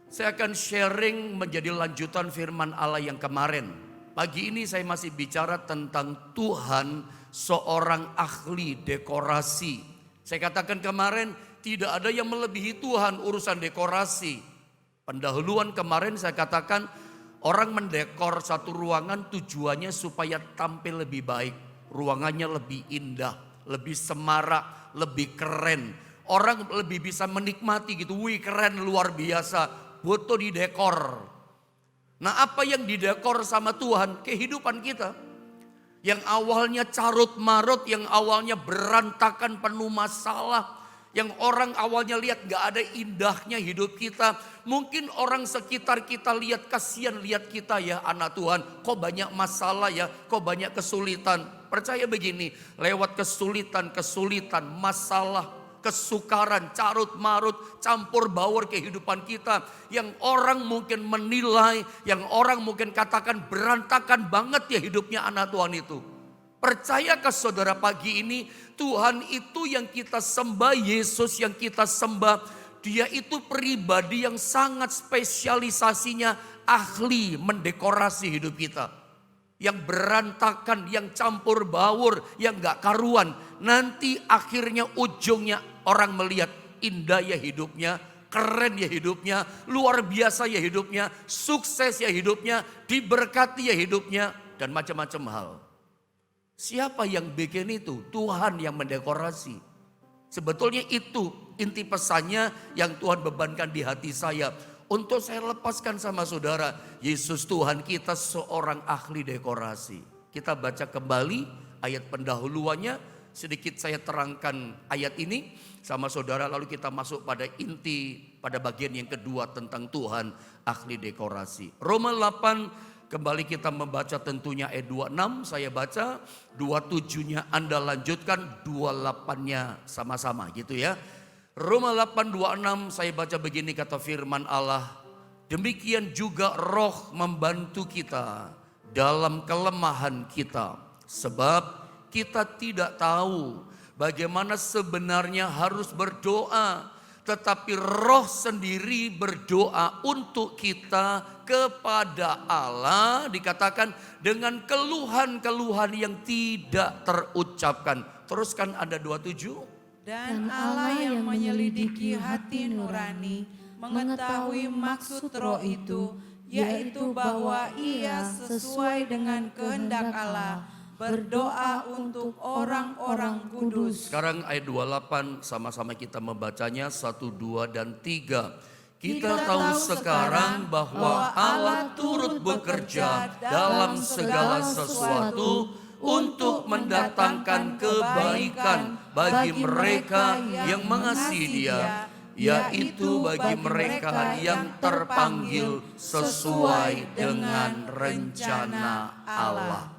Saya akan sharing menjadi lanjutan firman Allah yang kemarin. Pagi ini saya masih bicara tentang Tuhan seorang ahli dekorasi. Saya katakan kemarin tidak ada yang melebihi Tuhan urusan dekorasi. Pendahuluan kemarin saya katakan orang mendekor satu ruangan tujuannya supaya tampil lebih baik. Ruangannya lebih indah, lebih semarak, lebih keren. Orang lebih bisa menikmati gitu, wih keren luar biasa. Butuh didekor. Nah apa yang didekor sama Tuhan? Kehidupan kita. Yang awalnya carut marut, yang awalnya berantakan penuh masalah. Yang orang awalnya lihat gak ada indahnya hidup kita. Mungkin orang sekitar kita lihat, kasihan lihat kita ya anak Tuhan. Kok banyak masalah ya, kok banyak kesulitan. Percaya begini, lewat kesulitan, masalah, kesukaran, carut marut, campur baur kehidupan kita. Yang orang mungkin menilai, yang orang mungkin katakan berantakan banget ya hidupnya anak Tuhan itu. Percayakah saudara pagi ini Tuhan itu yang kita sembah, Yesus yang kita sembah. Dia itu pribadi yang sangat spesialisasinya ahli mendekorasi hidup kita. Yang berantakan, yang campur baur, yang gak karuan. Nanti akhirnya ujungnya orang melihat indah ya hidupnya, keren ya hidupnya, luar biasa ya hidupnya, sukses ya hidupnya, diberkati ya hidupnya, dan macam-macam hal. Siapa yang bikin itu? Tuhan yang mendekorasi. Sebetulnya itu inti pesannya yang Tuhan bebankan di hati saya. Untuk saya lepaskan sama saudara, Yesus Tuhan kita seorang ahli dekorasi. Kita baca kembali ayat pendahuluannya, sedikit saya terangkan ayat ini sama saudara, lalu kita masuk pada inti, pada bagian yang kedua tentang Tuhan ahli dekorasi. Roma 8, kembali kita membaca tentunya ayat 26, saya baca, 27-nya Anda lanjutkan, 28-nya sama-sama gitu ya. Roma 8:26 saya baca begini kata firman Allah. Demikian juga roh membantu kita dalam kelemahan kita. Sebab kita tidak tahu bagaimana sebenarnya harus berdoa. Tetapi roh sendiri berdoa untuk kita kepada Allah. Dikatakan dengan keluhan-keluhan yang tidak terucapkan. Teruskan Anda 27. Dan Allah yang menyelidiki hati nurani mengetahui maksud roh itu, yaitu bahwa ia sesuai dengan kehendak Allah berdoa untuk orang-orang kudus. Sekarang ayat 28 sama-sama kita membacanya 1, 2, dan 3. Kita tahu sekarang bahwa Allah turut bekerja dalam segala sesuatu untuk mendatangkan kebaikan bagi mereka yang mengasihi Dia, yaitu bagi mereka yang terpanggil sesuai dengan rencana Allah.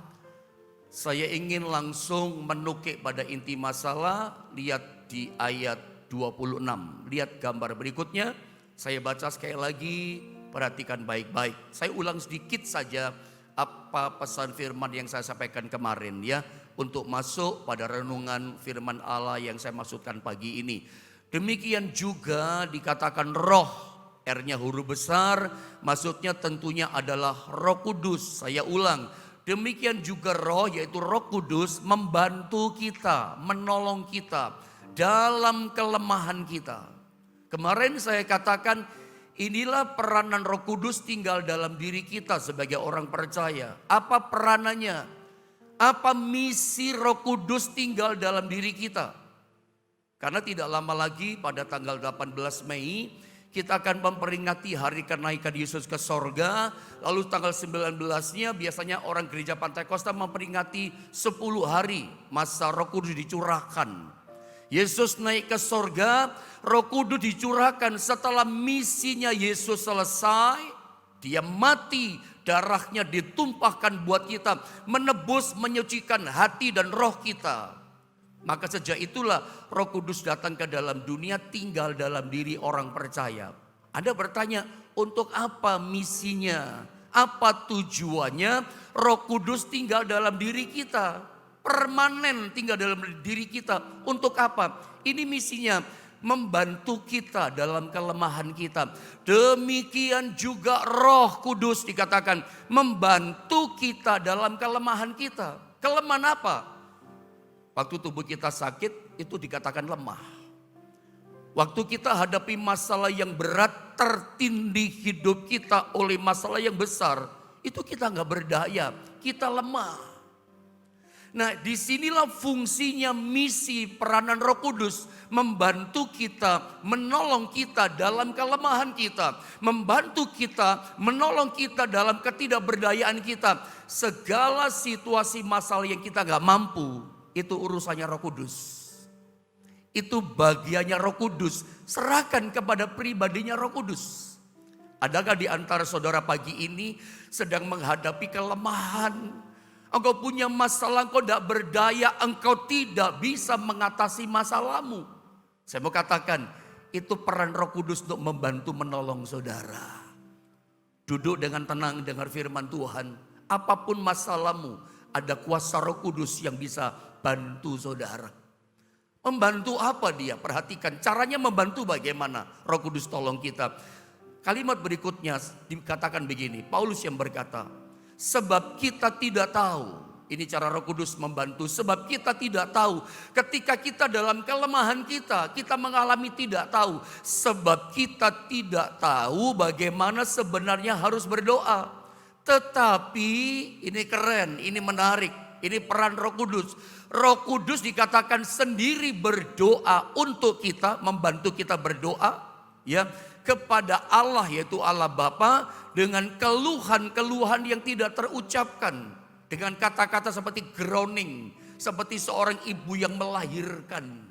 Saya ingin langsung menukik pada inti masalah. Lihat di ayat 26. Lihat gambar berikutnya. Saya baca sekali lagi, perhatikan baik-baik. Saya ulang sedikit saja apa pesan firman yang saya sampaikan kemarin ya, untuk masuk pada renungan firman Allah yang saya maksudkan pagi ini. Demikian juga dikatakan roh, R-nya huruf besar, maksudnya tentunya adalah Roh Kudus. Saya ulang, demikian juga roh, yaitu Roh Kudus membantu kita, menolong kita dalam kelemahan kita. Kemarin saya katakan inilah peranan Roh Kudus tinggal dalam diri kita sebagai orang percaya. Apa peranannya? Apa misi Roh Kudus tinggal dalam diri kita? Karena tidak lama lagi pada tanggal 18 Mei kita akan memperingati hari kenaikan Yesus ke sorga. Lalu tanggal 19-nya biasanya orang gereja Pantai Kosta memperingati 10 hari masa Roh Kudus dicurahkan. Yesus naik ke sorga, Roh Kudus dicurahkan setelah misinya Yesus selesai. Dia mati, darahnya ditumpahkan buat kita, menebus, menyucikan hati dan roh kita. Maka sejak itulah Roh Kudus datang ke dalam dunia, tinggal dalam diri orang percaya. Anda bertanya, untuk apa misinya? Apa tujuannya Roh Kudus tinggal dalam diri kita? Permanen tinggal dalam diri kita. Untuk apa? Ini misinya. membantu kita dalam kelemahan kita. Demikian juga Roh Kudus dikatakan membantu kita dalam kelemahan kita. Kelemahan apa? Waktu tubuh kita sakit itu dikatakan lemah. Waktu kita hadapi masalah yang berat, tertindih hidup kita oleh masalah yang besar, itu kita nggak berdaya, kita lemah. Nah, disinilah fungsinya misi peranan Roh Kudus, membantu kita, menolong kita dalam kelemahan kita, membantu kita, menolong kita dalam ketidakberdayaan kita. Segala situasi masalah yang kita gak mampu, itu urusannya Roh Kudus. Itu bagiannya Roh Kudus, serahkan kepada pribadinya Roh Kudus. Adakah di antara saudara pagi ini sedang menghadapi kelemahan? Engkau punya masalah, engkau tidak berdaya, engkau tidak bisa mengatasi masalahmu. Saya mau katakan, itu peran Roh Kudus untuk membantu menolong saudara. Duduk dengan tenang dengar firman Tuhan. Apapun masalahmu, ada kuasa Roh Kudus yang bisa bantu saudara. Membantu apa dia? Perhatikan caranya membantu bagaimana. Roh Kudus tolong kita. Kalimat berikutnya dikatakan begini, Paulus yang berkata, sebab kita tidak tahu, ini cara Roh Kudus membantu, sebab kita tidak tahu. Ketika kita dalam kelemahan kita mengalami tidak tahu. Sebab kita tidak tahu bagaimana sebenarnya harus berdoa. Tetapi ini keren, ini menarik, ini peran Roh Kudus. Roh Kudus dikatakan sendiri berdoa untuk kita, membantu kita berdoa, ya, kepada Allah yaitu Allah Bapa dengan keluhan-keluhan yang tidak terucapkan, dengan kata-kata seperti groaning, seperti seorang ibu yang melahirkan.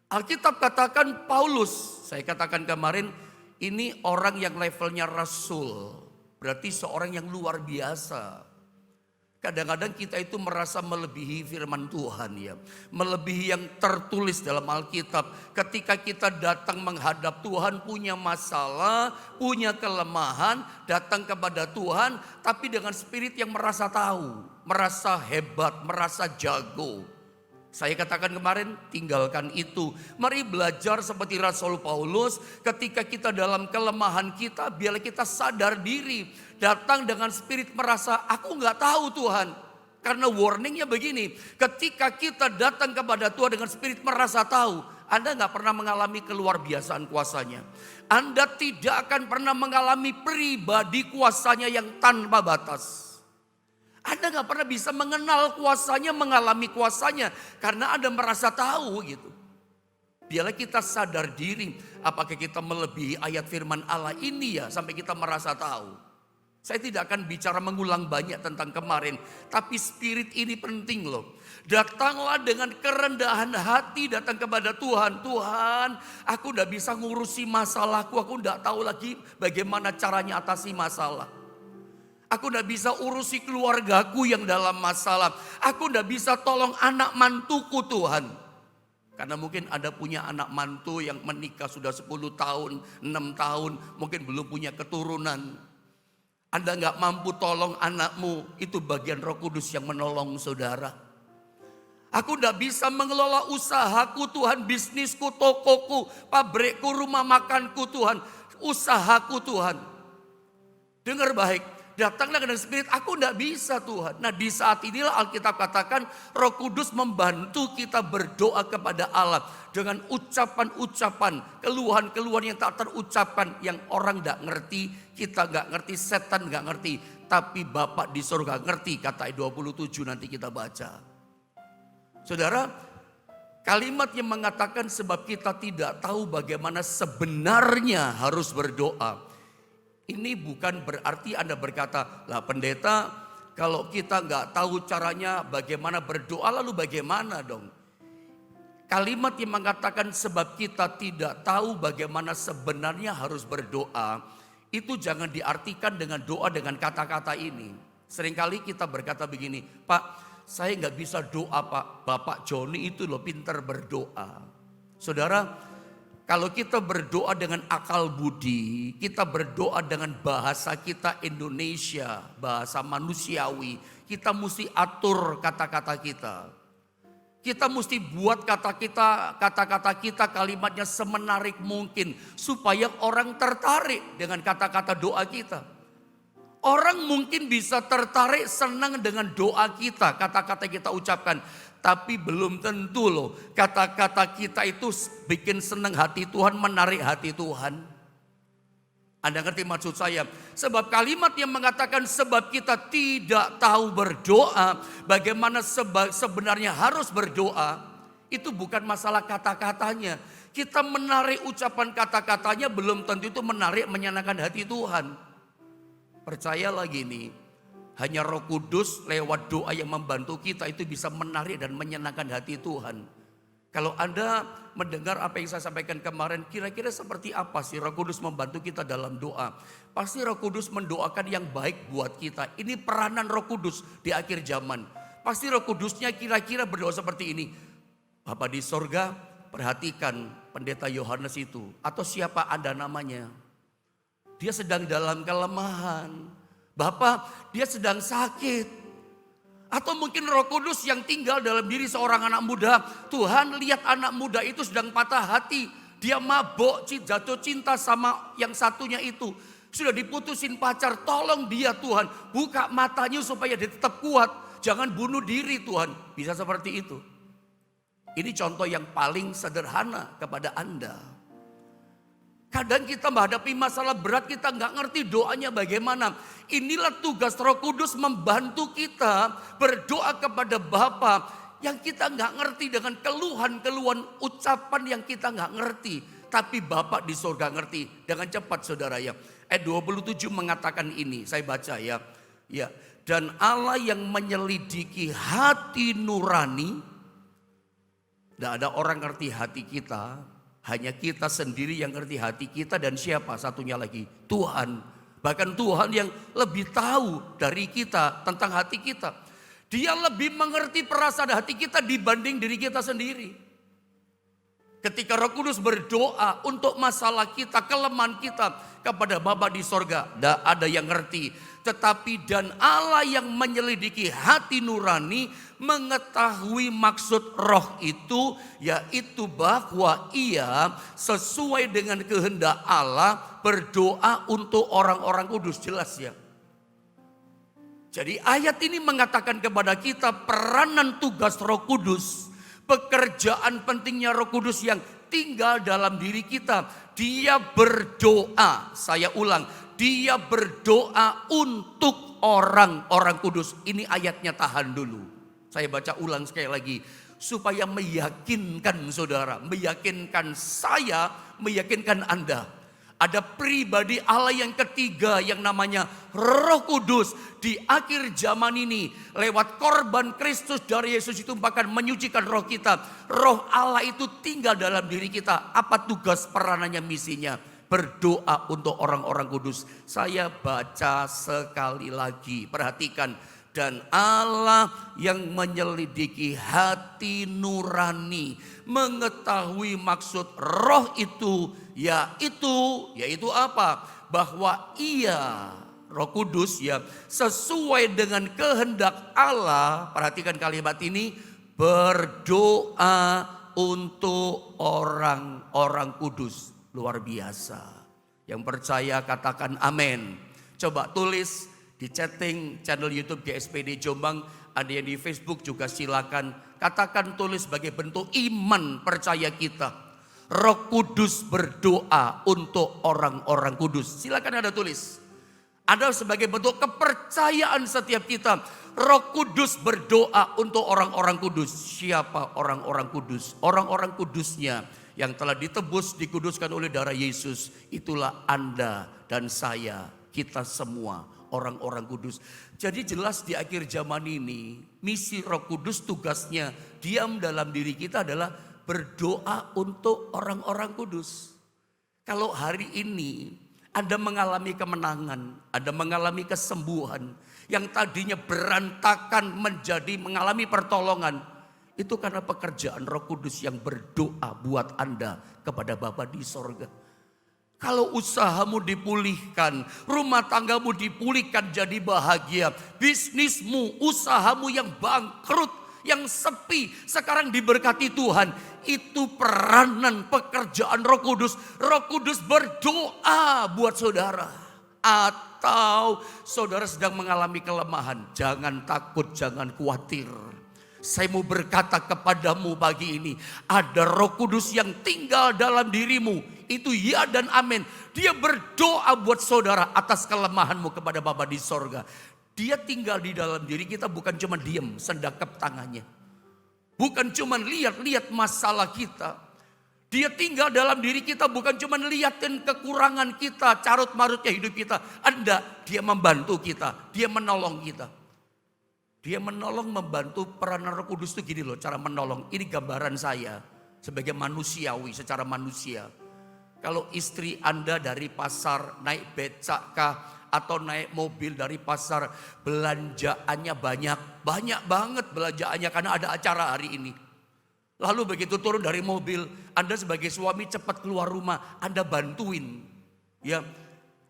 Alkitab katakan Paulus, saya katakan kemarin, ini orang yang levelnya rasul, berarti seorang yang luar biasa. Kadang-kadang kita itu merasa melebihi firman Tuhan ya. Melebihi yang tertulis dalam Alkitab. Ketika kita datang menghadap Tuhan, punya masalah, punya kelemahan, datang kepada Tuhan. Tapi dengan spirit yang merasa tahu, merasa hebat, merasa jago. Saya katakan kemarin, tinggalkan itu. Mari belajar seperti Rasul Paulus. Ketika kita dalam kelemahan kita, biarlah kita sadar diri. Datang dengan spirit merasa, aku gak tahu Tuhan. Karena warningnya begini, ketika kita datang kepada Tuhan dengan spirit merasa tahu, Anda gak pernah mengalami keluar biasaan kuasanya. Anda tidak akan pernah mengalami pribadi kuasanya yang tanpa batas. Anda gak pernah bisa mengenal kuasanya, mengalami kuasanya. Karena Anda merasa tahu gitu. Biarlah kita sadar diri, apakah kita melebihi ayat firman Allah ini ya, sampai kita merasa tahu. Saya tidak akan bicara mengulang banyak tentang kemarin. Tapi spirit ini penting loh. Datanglah dengan kerendahan hati datang kepada Tuhan. Tuhan, aku tidak bisa ngurusi masalahku. Aku tidak tahu lagi bagaimana caranya atasi masalah. Aku tidak bisa urusi keluargaku yang dalam masalah. Aku tidak bisa tolong anak mantuku Tuhan. Karena mungkin ada punya anak mantu yang menikah sudah 10 tahun, 6 tahun. Mungkin belum punya keturunan. Anda gak mampu tolong anakmu, itu bagian Roh Kudus yang menolong saudara. Aku gak bisa mengelola usahaku Tuhan, bisnisku, tokoku, pabrikku, rumah makanku Tuhan, usahaku Tuhan. Dengar baik, datanglah dengan spirit, aku gak bisa Tuhan. Nah di saat inilah Alkitab katakan Roh Kudus membantu kita berdoa kepada Allah. Dengan ucapan-ucapan, keluhan-keluhan yang tak terucapkan. Yang orang gak ngerti, kita gak ngerti, setan gak ngerti. Tapi Bapak di surga ngerti, kata ayat 27 nanti kita baca. Saudara, kalimat yang mengatakan sebab kita tidak tahu bagaimana sebenarnya harus berdoa. Ini bukan berarti Anda berkata, lah pendeta kalau kita gak tahu caranya bagaimana berdoa lalu bagaimana dong. Kalimat yang mengatakan sebab kita tidak tahu bagaimana sebenarnya harus berdoa. Itu jangan diartikan dengan doa dengan kata-kata ini. Seringkali kita berkata begini, Pak saya gak bisa doa Pak. Bapak Joni itu loh pintar berdoa. Saudara, kalau kita berdoa dengan akal budi, kita berdoa dengan bahasa kita Indonesia, bahasa manusiawi, kita mesti atur kata-kata kita. Kita mesti buat kata-kata kita, kalimatnya semenarik mungkin. Supaya orang tertarik dengan kata-kata doa kita. Orang mungkin bisa tertarik, senang dengan doa kita, kata-kata kita ucapkan. Tapi belum tentu loh kata-kata kita itu bikin senang hati Tuhan, menarik hati Tuhan. Anda ngerti maksud saya? Sebab kalimat yang mengatakan sebab kita tidak tahu berdoa, bagaimana sebenarnya harus berdoa, itu bukan masalah kata-katanya. Kita menarik ucapan kata-katanya belum tentu itu menarik menyenangkan hati Tuhan. Percayalah gini, hanya Roh Kudus lewat doa yang membantu kita itu bisa menarik dan menyenangkan hati Tuhan. Kalau Anda mendengar apa yang saya sampaikan kemarin, kira-kira seperti apa sih Roh Kudus membantu kita dalam doa? Pasti Roh Kudus mendoakan yang baik buat kita. Ini peranan Roh Kudus di akhir zaman. Pasti Roh Kudusnya kira-kira berdoa seperti ini. Bapa di sorga, perhatikan pendeta Yohanes itu. Atau siapa Anda namanya. Dia sedang dalam kelemahan. Bapak, dia sedang sakit. Atau mungkin Roh Kudus yang tinggal dalam diri seorang anak muda. Tuhan, lihat anak muda itu sedang patah hati. Dia mabok, jatuh cinta sama yang satunya itu. Sudah diputusin pacar, tolong dia Tuhan. Buka matanya supaya dia tetap kuat. Jangan bunuh diri Tuhan. Bisa seperti itu. Ini contoh yang paling sederhana kepada Anda. Kadang kita menghadapi masalah berat, kita nggak ngerti doanya bagaimana. Inilah tugas Roh Kudus membantu kita berdoa kepada Bapa yang kita nggak ngerti dengan keluhan-keluhan ucapan yang kita nggak ngerti. Tapi Bapa di surga ngerti. Dengan cepat saudara ya. Ayat 27 mengatakan ini, saya baca ya. Ya, dan Allah yang menyelidiki hati nurani. Tidak ada orang ngerti hati kita. Hanya kita sendiri yang ngerti hati kita dan siapa satunya lagi? Tuhan. Bahkan Tuhan yang lebih tahu dari kita tentang hati kita. Dia lebih mengerti perasaan hati kita dibanding diri kita sendiri. Ketika Roh Kudus berdoa untuk masalah kita, kelemahan kita kepada Bapa di sorga. Tidak ada yang ngerti. Tetapi dan Allah yang menyelidiki hati nurani mengetahui maksud roh itu, yaitu bahwa ia sesuai dengan kehendak Allah berdoa untuk orang-orang kudus. Jelas ya. Jadi ayat ini mengatakan kepada kita peranan tugas Roh Kudus, pekerjaan pentingnya Roh Kudus yang tinggal dalam diri kita. Dia berdoa, saya ulang, dia berdoa untuk orang-orang kudus. Ini ayatnya, tahan dulu. Saya baca ulang sekali lagi. Supaya meyakinkan saudara, meyakinkan saya, meyakinkan Anda. Ada pribadi Allah yang ketiga yang namanya Roh Kudus. Di akhir zaman ini lewat korban Kristus dari Yesus itu bahkan menyucikan roh kita. Roh Allah itu tinggal dalam diri kita. Apa tugas peranannya, misinya? Berdoa untuk orang-orang kudus. Saya baca sekali lagi, perhatikan. Dan Allah yang menyelidiki hati nurani, mengetahui maksud roh itu, yaitu apa? Bahwa ia, Roh Kudus ya, sesuai dengan kehendak Allah, perhatikan kalimat ini, berdoa untuk orang-orang kudus. Luar biasa. Yang percaya katakan amin. Coba tulis di chatting channel YouTube GSPD Jombang, ada yang di Facebook juga silakan. Katakan, tulis sebagai bentuk iman percaya kita. Roh Kudus berdoa untuk orang-orang kudus. Silakan Anda tulis. Ada sebagai bentuk kepercayaan setiap kita. Roh Kudus berdoa untuk orang-orang kudus. Siapa orang-orang kudus? Orang-orang kudusnya yang telah ditebus, dikuduskan oleh darah Yesus. Itulah Anda dan saya, kita semua orang-orang kudus. Jadi jelas di akhir zaman ini, misi Roh Kudus tugasnya diam dalam diri kita adalah berdoa untuk orang-orang kudus. Kalau hari ini Anda mengalami kemenangan, Anda mengalami kesembuhan, yang tadinya berantakan menjadi mengalami pertolongan, itu karena pekerjaan Roh Kudus yang berdoa buat Anda kepada Bapa di sorga. Kalau usahamu dipulihkan, rumah tanggamu dipulihkan jadi bahagia, bisnismu, usahamu yang bangkrut, yang sepi sekarang diberkati Tuhan. Itu peranan pekerjaan Roh Kudus. Roh Kudus berdoa buat saudara. Atau saudara sedang mengalami kelemahan, jangan takut, jangan khawatir. Saya mau berkata kepadamu pagi ini, ada Roh Kudus yang tinggal dalam dirimu. Itu ya dan amin. Dia berdoa buat saudara atas kelemahanmu kepada Bapa di sorga. Dia tinggal di dalam diri kita, bukan cuma diam sendakap tangannya. Bukan cuma lihat-lihat masalah kita. Dia tinggal dalam diri kita, bukan cuma lihatin kekurangan kita, carut-marutnya hidup kita. Dia membantu kita, dia menolong kita. Dia menolong, membantu. Peranan Roh Kudus itu gini loh, cara menolong. Ini gambaran saya sebagai manusiawi, secara manusia. Kalau istri Anda dari pasar naik becak kah, atau naik mobil dari pasar, belanjaannya banyak banget belanjaannya karena ada acara hari ini. Lalu begitu turun dari mobil, Anda sebagai suami cepat keluar rumah, Anda bantuin. Ya,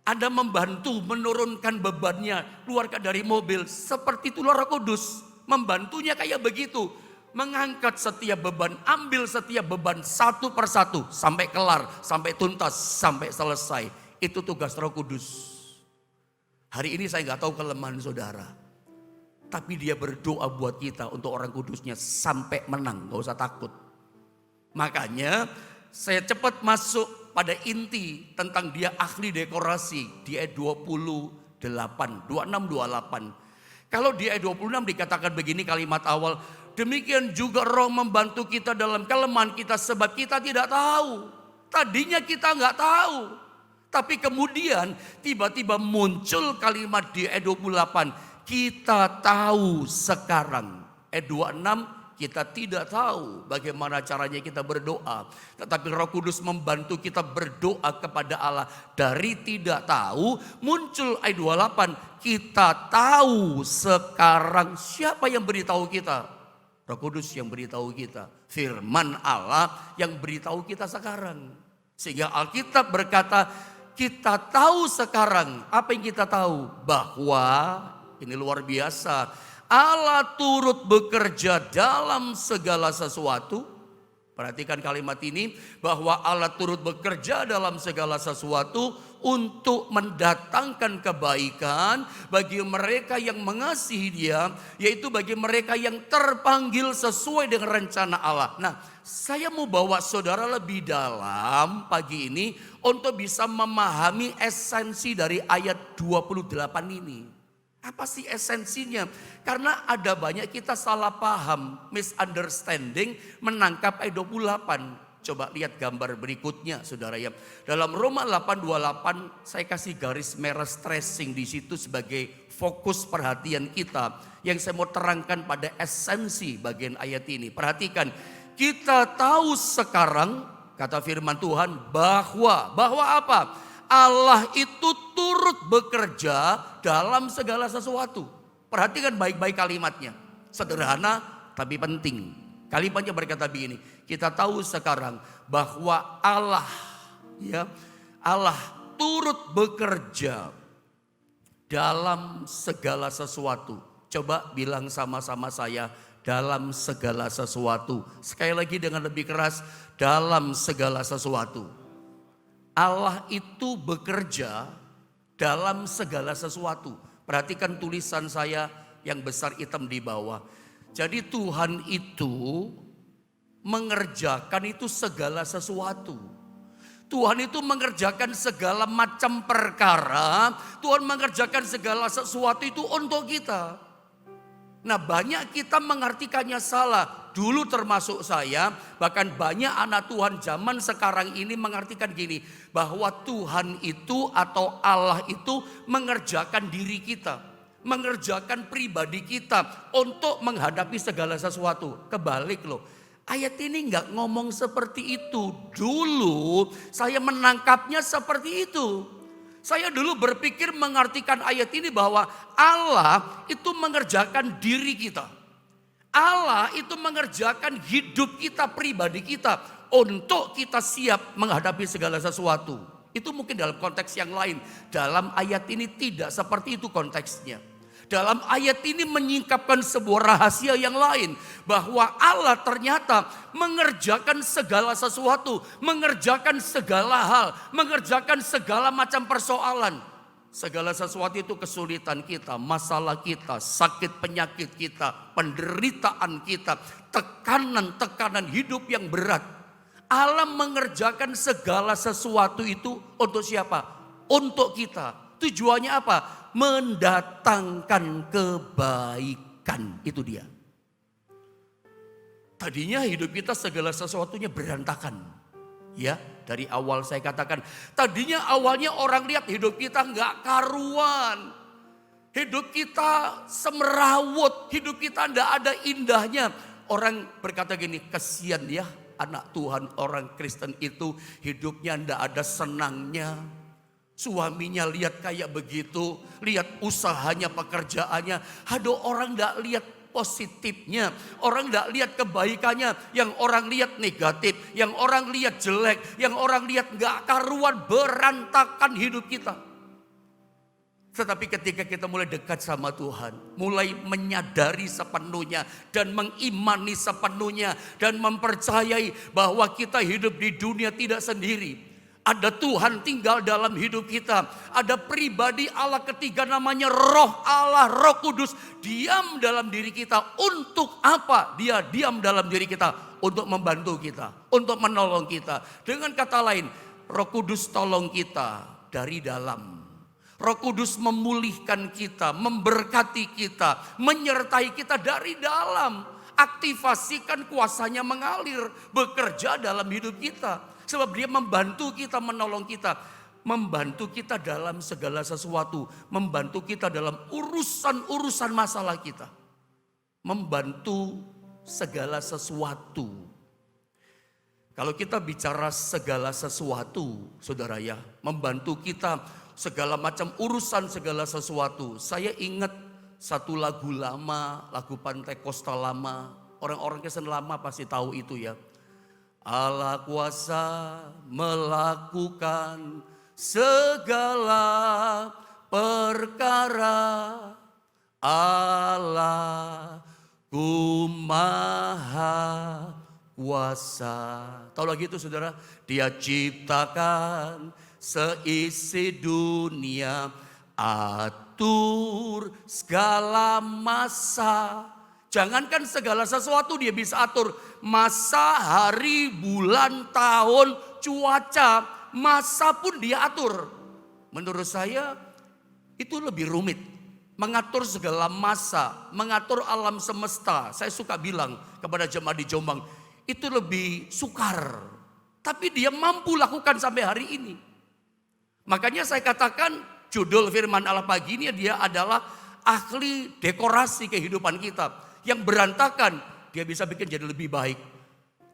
Anda membantu menurunkan bebannya, keluarkan dari mobil. Seperti itu Roh Kudus, membantunya kayak begitu. Mengangkat setiap beban, ambil setiap beban satu persatu sampai kelar, sampai tuntas, sampai selesai. Itu tugas Roh Kudus. Hari ini saya nggak tahu kelemahan saudara, tapi dia berdoa buat kita untuk orang kudusnya sampai menang, nggak usah takut. Makanya saya cepat masuk pada inti tentang dia ahli dekorasi di ayat 26, 28. Kalau di ayat 26 dikatakan begini kalimat awal, demikian juga Roh membantu kita dalam kelemahan kita sebab kita tidak tahu. Tadinya kita nggak tahu. Tapi kemudian tiba-tiba muncul kalimat di ayat 28. Kita tahu sekarang. Ayat 26 kita tidak tahu bagaimana caranya kita berdoa. Tetapi Roh Kudus membantu kita berdoa kepada Allah. Dari tidak tahu muncul ayat 28. Kita tahu sekarang. Siapa yang beritahu kita? Roh Kudus yang beritahu kita. Firman Allah yang beritahu kita sekarang. Sehingga Alkitab berkata, kita tahu sekarang. Apa yang kita tahu? Bahwa, ini luar biasa, Allah turut bekerja dalam segala sesuatu. Perhatikan kalimat ini, bahwa Allah turut bekerja dalam segala sesuatu untuk mendatangkan kebaikan bagi mereka yang mengasihi Dia, yaitu bagi mereka yang terpanggil sesuai dengan rencana Allah. Nah, saya mau bawa saudara lebih dalam pagi ini untuk bisa memahami esensi dari ayat 28 ini. Apa sih esensinya? Karena ada banyak kita salah paham, misunderstanding, menangkap ayat 28. Coba lihat gambar berikutnya saudara ya. Dalam Roma 8:28 saya kasih garis merah stressing di situ sebagai fokus perhatian kita. Yang saya mau terangkan pada esensi bagian ayat ini. Perhatikan, kita tahu sekarang, kata firman Tuhan, bahwa apa? Allah itu turut bekerja dalam segala sesuatu. Perhatikan baik-baik kalimatnya. Sederhana tapi penting. Kalimatnya berkata begini, kita tahu sekarang bahwa Allah turut bekerja dalam segala sesuatu. Coba bilang sama-sama saya, dalam segala sesuatu. Sekali lagi dengan lebih keras, dalam segala sesuatu. Allah itu bekerja dalam segala sesuatu. Perhatikan tulisan saya yang besar hitam di bawah. Jadi Tuhan itu mengerjakan itu segala sesuatu. Tuhan itu mengerjakan segala macam perkara. Tuhan mengerjakan segala sesuatu itu untuk kita. Nah, banyak kita mengartikannya salah. Dulu termasuk saya, bahkan banyak anak Tuhan zaman sekarang ini mengartikan gini, bahwa Tuhan itu atau Allah itu mengerjakan diri kita, mengerjakan pribadi kita untuk menghadapi segala sesuatu. Kebalik loh. Ayat ini nggak ngomong seperti itu. Dulu saya menangkapnya seperti itu. Saya dulu berpikir mengartikan ayat ini bahwa Allah itu mengerjakan diri kita. Allah itu mengerjakan hidup kita, pribadi kita untuk kita siap menghadapi segala sesuatu. Itu mungkin dalam konteks yang lain. Dalam ayat ini tidak seperti itu konteksnya. Dalam ayat ini menyingkapkan sebuah rahasia yang lain. Bahwa Allah ternyata mengerjakan segala sesuatu. Mengerjakan segala hal. Mengerjakan segala macam persoalan. Segala sesuatu itu kesulitan kita, masalah kita, sakit penyakit kita, penderitaan kita, tekanan-tekanan hidup yang berat. Allah mengerjakan segala sesuatu itu untuk siapa? Untuk kita. Tujuannya apa? Mendatangkan kebaikan. Itu dia. Tadinya hidup kita segala sesuatunya berantakan. Ya, dari awal saya katakan, tadinya awalnya orang lihat hidup kita nggak karuan. Hidup kita semerawut, hidup kita nggak ada indahnya. Orang berkata gini, kasihan ya anak Tuhan orang Kristen itu hidupnya nggak ada senangnya. Suaminya lihat kayak begitu, lihat usahanya, pekerjaannya. Aduh, orang nggak lihat positifnya, orang tidak lihat kebaikannya, yang orang lihat negatif, yang orang lihat jelek, yang orang lihat gak karuan, berantakan hidup kita. Tetapi ketika kita mulai dekat sama Tuhan, mulai menyadari sepenuhnya dan mengimani sepenuhnya dan mempercayai bahwa kita hidup di dunia tidak sendiri. Ada Tuhan tinggal dalam hidup kita. Ada pribadi Allah ketiga namanya Roh Allah, Roh Kudus. Diam dalam diri kita. Untuk apa? Dia diam dalam diri kita. Untuk membantu kita. Untuk menolong kita. Dengan kata lain, Roh Kudus tolong kita dari dalam. Roh Kudus memulihkan kita, memberkati kita, menyertai kita dari dalam. Aktivasikan kuasanya mengalir, bekerja dalam hidup kita. Sebab dia membantu kita, menolong kita. Membantu kita dalam segala sesuatu. Membantu kita dalam urusan-urusan masalah kita. Membantu segala sesuatu. Kalau kita bicara segala sesuatu, saudara ya. Membantu kita segala macam urusan segala sesuatu. Saya ingat satu lagu lama, lagu Pantekosta lama. Orang-orang Kristen lama pasti tahu itu ya. Allah kuasa melakukan segala perkara. Allah ku maha kuasa. Tahu lagi itu saudara? Dia ciptakan seisi dunia, atur segala masa. Jangankan segala sesuatu dia bisa atur. Masa, hari, bulan, tahun, cuaca, masa pun dia atur. Menurut saya itu lebih rumit. Mengatur segala masa, mengatur alam semesta. Saya suka bilang kepada jemaat di Jombang, itu lebih sukar. Tapi dia mampu lakukan sampai hari ini. Makanya saya katakan judul firman Allah pagi ini dia adalah ahli dekorasi kehidupan kita. Yang berantakan, dia bisa bikin jadi lebih baik.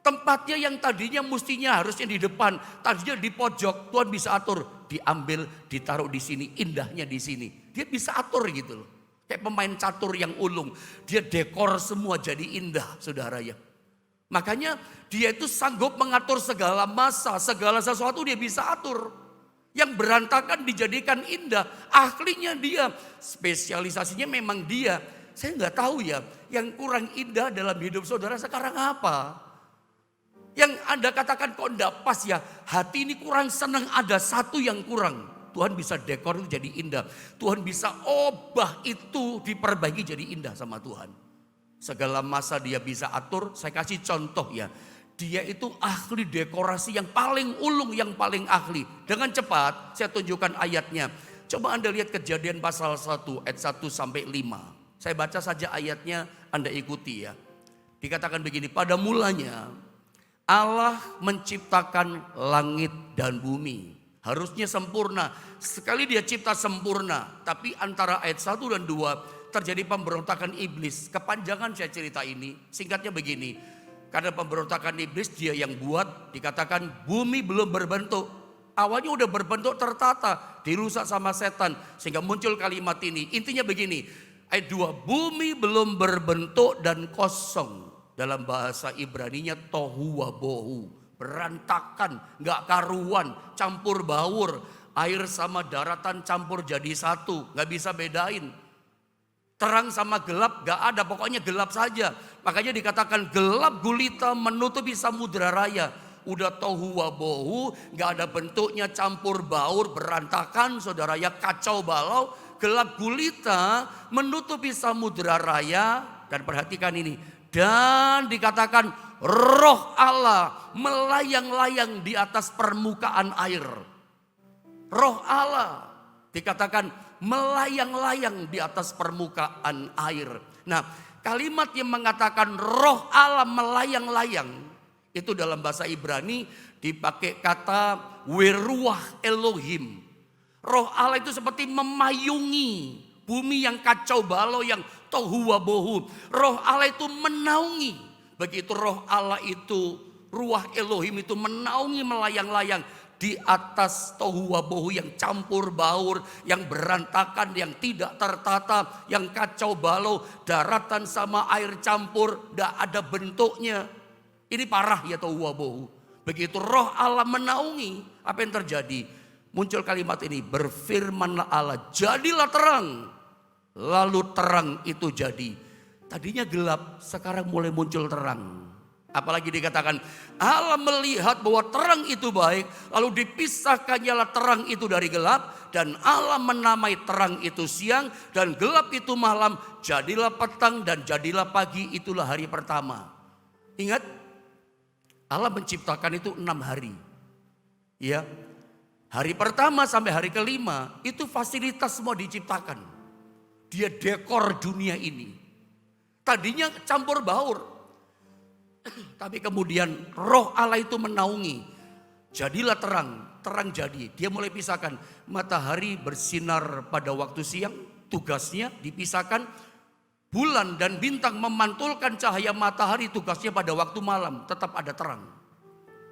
Tempatnya yang tadinya mestinya harusnya di depan, tadinya di pojok, Tuhan bisa atur. Diambil, ditaruh di sini, indahnya di sini. Dia bisa atur gitu loh. Kayak pemain catur yang ulung. Dia dekor semua jadi indah, saudara ya. Makanya dia itu sanggup mengatur segala masa, segala sesuatu dia bisa atur. Yang berantakan dijadikan indah, ahlinya dia, spesialisasinya memang dia. Saya nggak tahu ya, yang kurang indah dalam hidup saudara sekarang apa? Yang Anda katakan kok enggak pas ya, hati ini kurang senang, ada satu yang kurang. Tuhan bisa dekor itu jadi indah. Tuhan bisa ubah itu diperbaiki jadi indah sama Tuhan. Segala masa dia bisa atur, saya kasih contoh ya. Dia itu ahli dekorasi yang paling ulung, yang paling ahli. Dengan cepat saya tunjukkan ayatnya. Coba Anda lihat Kejadian pasal 1 ayat 1 sampai 5. Saya baca saja ayatnya, Anda ikuti ya. Dikatakan begini, pada mulanya Allah menciptakan langit dan bumi. Harusnya sempurna. Sekali dia cipta sempurna. Tapi antara ayat 1 dan 2 terjadi pemberontakan iblis. Kepanjangan saya cerita ini, singkatnya begini. Karena pemberontakan iblis dia yang buat, dikatakan bumi belum berbentuk. Awalnya udah berbentuk tertata, dirusak sama setan. Sehingga muncul kalimat ini, intinya begini. Ayat 2, bumi belum berbentuk dan kosong. Dalam bahasa Ibraninya tohu wabohu. Berantakan, gak karuan, campur baur. Air sama daratan campur jadi satu, gak bisa bedain. Terang sama gelap gak ada, pokoknya gelap saja. Makanya dikatakan gelap gulita menutupi samudra raya. Udah tohu wabohu, gak ada bentuknya, campur baur, berantakan saudara ya, kacau balau. Gelap gulita menutupi samudra raya. Dan perhatikan ini, dan dikatakan roh Allah melayang-layang di atas permukaan air. Roh Allah dikatakan melayang-layang di atas permukaan air. Nah, kalimat yang mengatakan roh Allah melayang-layang itu dalam bahasa Ibrani dipakai kata weruah Elohim. Roh Allah itu seperti memayungi bumi yang kacau balau, yang tohu wabohu. Roh Allah itu menaungi. Begitu roh Allah itu, ruah Elohim itu menaungi melayang-layang di atas tohu wabohu yang campur baur, yang berantakan, yang tidak tertata, yang kacau balau, daratan sama air campur, tidak ada bentuknya. Ini parah ya tohu wabohu. Begitu roh Allah menaungi, apa yang terjadi? Muncul kalimat ini, berfirmanlah Allah, jadilah terang. Lalu terang itu jadi. Tadinya gelap, sekarang mulai muncul terang. Apalagi dikatakan Allah melihat bahwa terang itu baik, lalu dipisahkannyalah terang itu dari gelap, dan Allah menamai terang itu siang dan gelap itu malam. Jadilah petang dan jadilah pagi, itulah hari pertama. Ingat, Allah menciptakan itu 6 hari. Ya, hari pertama sampai hari kelima itu fasilitas semua diciptakan. Dia dekor dunia ini. Tadinya campur baur. Tapi kemudian roh Allah itu menaungi. Jadilah terang, terang jadi. Dia mulai pisahkan. Matahari bersinar pada waktu siang, tugasnya dipisahkan. Bulan dan bintang memantulkan cahaya matahari, tugasnya pada waktu malam. Tetap ada terang.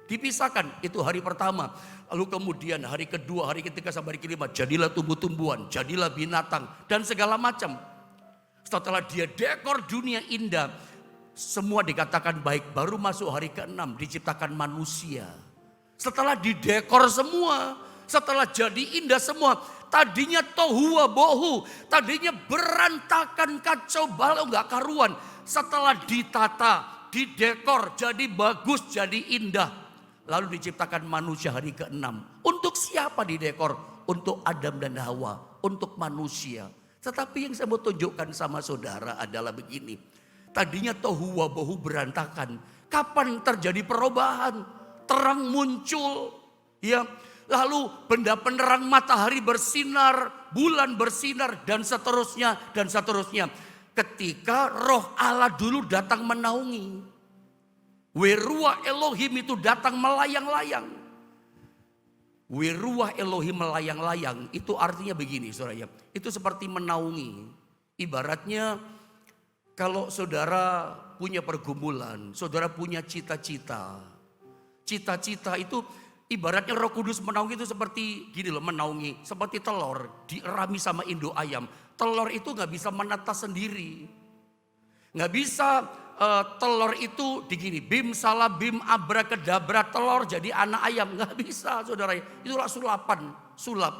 Dipisahkan, itu hari pertama. Lalu kemudian hari kedua, hari ketiga sampai hari kelima. Jadilah tumbuh-tumbuhan, jadilah binatang dan segala macam. Setelah dia dekor dunia indah, semua dikatakan baik, baru masuk hari ke-6 diciptakan manusia. Setelah didekor semua, setelah jadi indah semua, tadinya tohu wabohu, tadinya berantakan kacau balau gak karuan. Setelah ditata, didekor, jadi bagus, jadi indah. Lalu diciptakan manusia hari ke-6. Untuk siapa didekor? Untuk Adam dan Hawa, untuk manusia. Tetapi yang saya mau tunjukkan sama saudara adalah begini. Tadinya tohu wabohu berantakan. Kapan terjadi perubahan? Terang muncul. Ya, lalu benda penerang matahari bersinar, bulan bersinar dan seterusnya dan seterusnya. Ketika roh Allah dulu datang menaungi. Weruah Elohim itu datang melayang-layang. Weruah Elohim melayang-layang itu artinya begini saudara ya. Itu seperti menaungi. Ibaratnya kalau saudara punya pergumulan, saudara punya cita-cita. Cita-cita itu ibaratnya Roh Kudus menaungi itu seperti gini loh, menaungi. Seperti telur dierami sama induk ayam. Telur itu gak bisa menetas sendiri. Gak bisa telur itu digini, bim salah bim abrakadabra telur jadi anak ayam. Gak bisa saudara, itulah sulapan, sulap.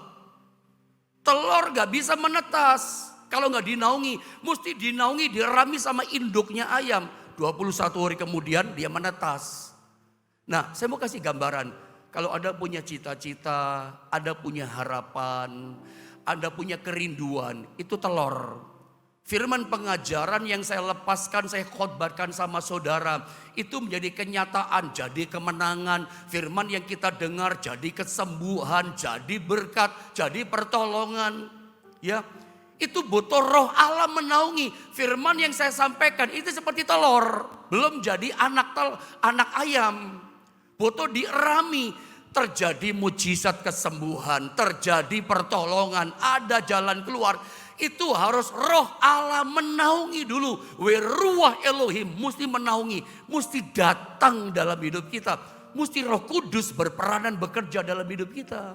Telur gak bisa menetas. Kalau nggak dinaungi, mesti dinaungi, dirami sama induknya ayam. 21 hari kemudian dia menetas. Nah, saya mau kasih gambaran. Kalau Anda punya cita-cita, Anda punya harapan, Anda punya kerinduan, itu telur. Firman pengajaran yang saya lepaskan, saya khotbahkan sama saudara, itu menjadi kenyataan, jadi kemenangan. Firman yang kita dengar jadi kesembuhan, jadi berkat, jadi pertolongan. Ya. Itu butuh roh Allah menaungi. Firman yang saya sampaikan itu seperti telur. Belum jadi anak ayam. Butuh dirami. Terjadi mujizat kesembuhan. Terjadi pertolongan. Ada jalan keluar. Itu harus roh Allah menaungi dulu. Weruah Elohim mesti menaungi. Mesti datang dalam hidup kita. Mesti Roh Kudus berperanan bekerja dalam hidup kita.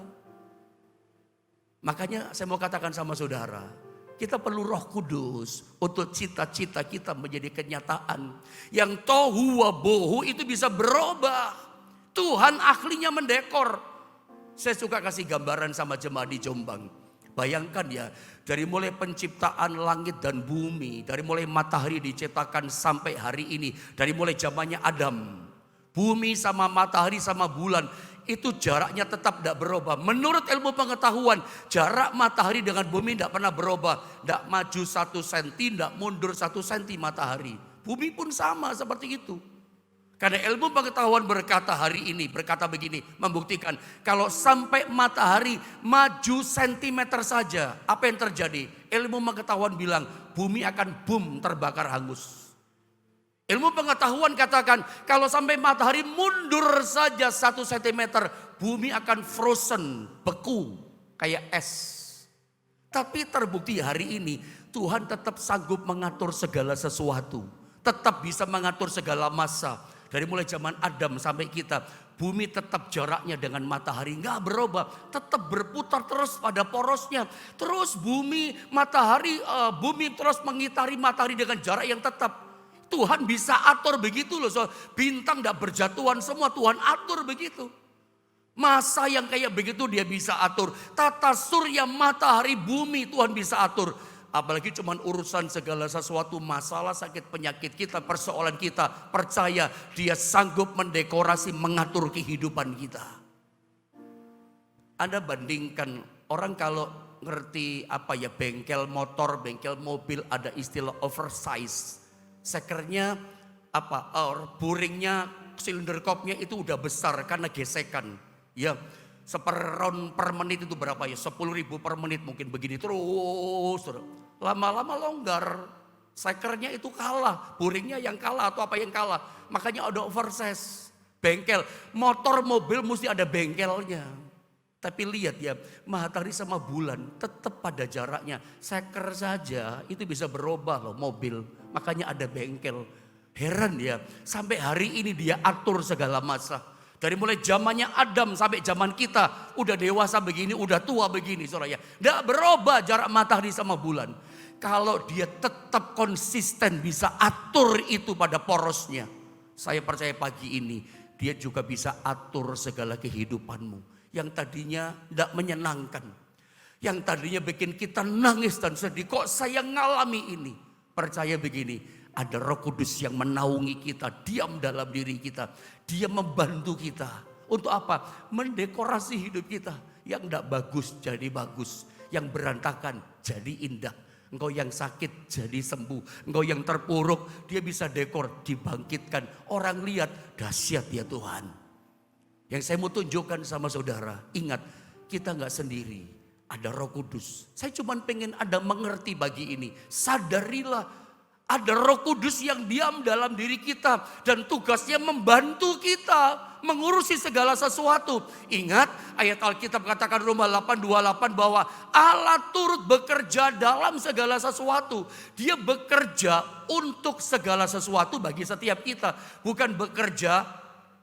Makanya saya mau katakan sama saudara. Kita perlu Roh Kudus untuk cita-cita kita menjadi kenyataan. Yang tohu wabohu itu bisa berubah. Tuhan ahlinya mendekor. Saya suka kasih gambaran sama jemaat di Jombang. Bayangkan ya, dari mulai penciptaan langit dan bumi, dari mulai matahari diciptakan sampai hari ini, dari mulai zamannya Adam, bumi sama matahari sama bulan, itu jaraknya tetap tidak berubah. Menurut ilmu pengetahuan, jarak matahari dengan bumi tidak pernah berubah. Tidak maju 1 senti, tidak mundur 1 senti matahari. Bumi pun sama seperti itu. Karena ilmu pengetahuan berkata hari ini, berkata begini, membuktikan kalau sampai matahari maju sentimeter saja, apa yang terjadi? Ilmu pengetahuan bilang bumi akan boom, terbakar hangus. Ilmu pengetahuan katakan kalau sampai matahari mundur saja 1 sentimeter, bumi akan frozen, beku, kayak es. Tapi terbukti hari ini Tuhan tetap sanggup mengatur segala sesuatu, tetap bisa mengatur segala masa. Dari mulai zaman Adam sampai kita, bumi tetap jaraknya dengan matahari nggak berubah, tetap berputar terus pada porosnya. Terus bumi terus mengitari matahari dengan jarak yang tetap. Tuhan bisa atur begitu loh, so, bintang nggak berjatuhan semua, Tuhan atur begitu. Masa yang kayak begitu dia bisa atur. Tata surya, matahari, bumi Tuhan bisa atur. Apalagi cuman urusan segala sesuatu, masalah, sakit, penyakit kita, persoalan kita. Percaya dia sanggup mendekorasi, mengatur kehidupan kita. Anda bandingkan orang kalau ngerti bengkel motor, bengkel mobil, ada istilah oversize. Sekernya buringnya, silinder kopnya itu udah besar karena gesekan. Ya, seperon per menit itu berapa ya? 10.000 per menit mungkin begini terus. Lama-lama longgar. Sekernya itu kalah, buringnya yang kalah atau apa yang kalah. Makanya ada oversize. Bengkel, motor mobil mesti ada bengkelnya. Tapi lihat ya, matahari sama bulan tetap pada jaraknya. Seker saja itu bisa berubah loh mobil. Makanya ada bengkel. Heran ya, sampai hari ini dia atur segala masa. Dari mulai zamannya Adam sampai zaman kita, udah dewasa begini, udah tua begini, saudara ya. Tidak berubah jarak matahari sama bulan. Kalau dia tetap konsisten bisa atur itu pada porosnya, saya percaya pagi ini dia juga bisa atur segala kehidupanmu. Yang tadinya tidak menyenangkan, yang tadinya bikin kita nangis dan sedih, kok saya ngalami ini. Percaya begini, ada Roh Kudus yang menaungi kita, diam dalam diri kita. Dia membantu kita. Untuk apa? Mendekorasi hidup kita. Yang tidak bagus jadi bagus. Yang berantakan jadi indah. Engkau yang sakit jadi sembuh. Engkau yang terpuruk, dia bisa dekor, dibangkitkan. Orang lihat, dahsyat ya Tuhan. Yang saya mau tunjukkan sama saudara, ingat kita nggak sendiri. Ada Roh Kudus. Saya cuma pengen Anda mengerti bagi ini. Sadarilah. Ada Roh Kudus yang diam dalam diri kita dan tugasnya membantu kita mengurusi segala sesuatu. Ingat ayat Alkitab katakan Roma 8:28 bahwa Allah turut bekerja dalam segala sesuatu. Dia bekerja untuk segala sesuatu bagi setiap kita. Bukan bekerja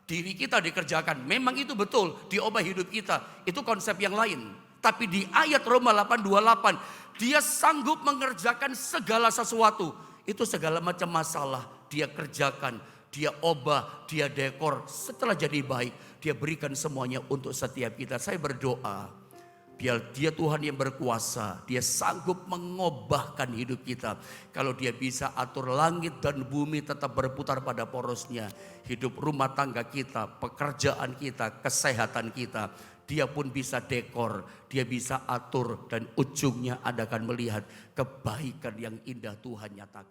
diri kita dikerjakan. Memang itu betul, diubah hidup kita. Itu konsep yang lain. Tapi di ayat Roma 8:28 dia sanggup mengerjakan segala sesuatu. Itu segala macam masalah dia kerjakan, dia obah, dia dekor. Setelah jadi baik, dia berikan semuanya untuk setiap kita. Saya berdoa, biar dia Tuhan yang berkuasa, dia sanggup mengubahkan hidup kita. Kalau dia bisa atur langit dan bumi tetap berputar pada porosnya. Hidup rumah tangga kita, pekerjaan kita, kesehatan kita. Dia pun bisa dekor, dia bisa atur dan ujungnya Anda akan melihat kebaikan yang indah Tuhan nyatakan.